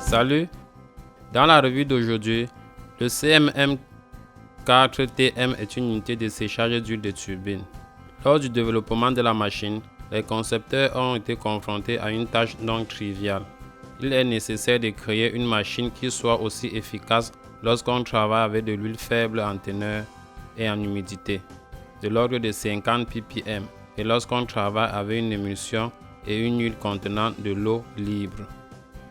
Salut! Dans la revue d'aujourd'hui, le CMM4TM est une unité de séchage d'huile de turbine. Lors du développement de la machine, les concepteurs ont été confrontés à une tâche non triviale. Il est nécessaire de créer une machine qui soit aussi efficace lorsqu'on travaille avec de l'huile faible en teneur et en humidité, de l'ordre de 50 ppm, et lorsqu'on travaille avec une émulsion et une huile contenant de l'eau libre.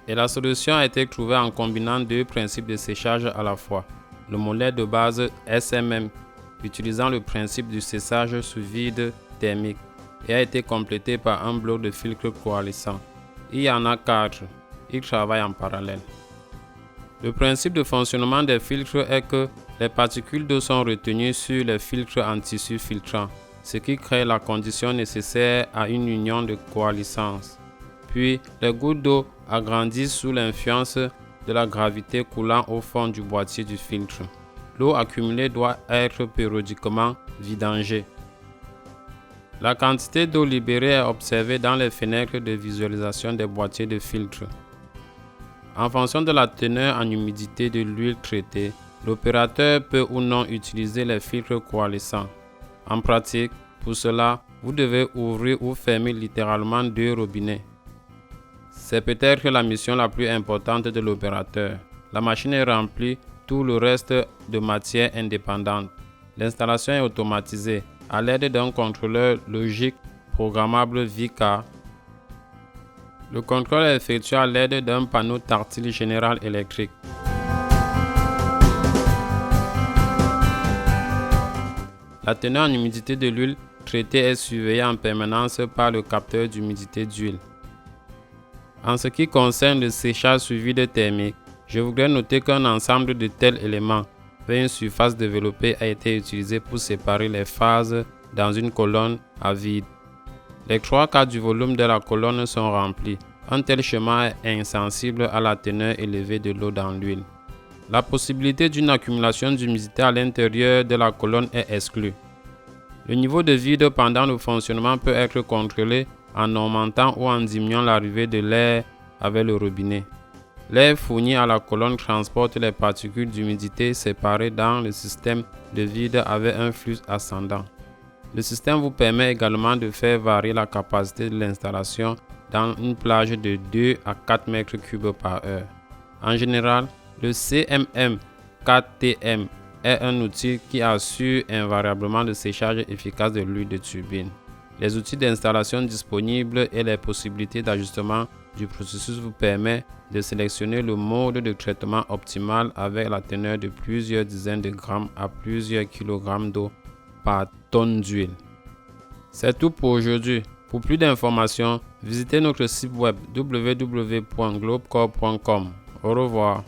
Et la solution a été trouvée en combinant deux principes de séchage à la fois. Le modèle de base SMM, utilisant le principe du séchage sous vide thermique, et a été complété par un bloc de filtre coalescent. Il y en a 4. Ils travaillent en parallèle. Le principe de fonctionnement des filtres est que les particules d'eau sont retenues sur les filtres en tissu filtrant, ce qui crée la condition nécessaire à une union de coalescence. Puis, les gouttes d'eau agrandissent sous l'influence de la gravité coulant au fond du boîtier du filtre. L'eau accumulée doit être périodiquement vidangée. La quantité d'eau libérée est observée dans les fenêtres de visualisation des boîtiers de filtre. En fonction de la teneur en humidité de l'huile traitée, l'opérateur peut ou non utiliser les filtres coalescents. En pratique, pour cela, vous devez ouvrir ou fermer littéralement deux robinets. C'est peut-être la mission la plus importante de l'opérateur. La machine est remplie, tout le reste de matière indépendante. L'installation est automatisée à l'aide d'un contrôleur logique programmable VICA. Le contrôle est effectué à l'aide d'un panneau tactile général électrique. La teneur en humidité de l'huile traitée est surveillée en permanence par le capteur d'humidité d'huile. En ce qui concerne le séchage sous vide thermique, je voudrais noter qu'un ensemble de tels éléments avec une surface développée a été utilisé pour séparer les phases dans une colonne à vide. Les 3/4 du volume de la colonne sont remplis. Un tel schéma est insensible à la teneur élevée de l'eau dans l'huile. La possibilité d'une accumulation d'humidité à l'intérieur de la colonne est exclue. Le niveau de vide pendant le fonctionnement peut être contrôlé en augmentant ou en diminuant l'arrivée de l'air avec le robinet. L'air fourni à la colonne transporte les particules d'humidité séparées dans le système de vide avec un flux ascendant. Le système vous permet également de faire varier la capacité de l'installation dans une plage de 2 à 4 mètres cubes par heure. En général, le CMM4TM est un outil qui assure invariablement le séchage efficace de l'huile de turbine. Les outils d'installation disponibles et les possibilités d'ajustement du processus vous permettent de sélectionner le mode de traitement optimal avec la teneur de plusieurs dizaines de grammes à plusieurs kilogrammes d'eau par tonne d'huile. C'est tout pour aujourd'hui. Pour plus d'informations, visitez notre site web www.globecorp.com. Au revoir.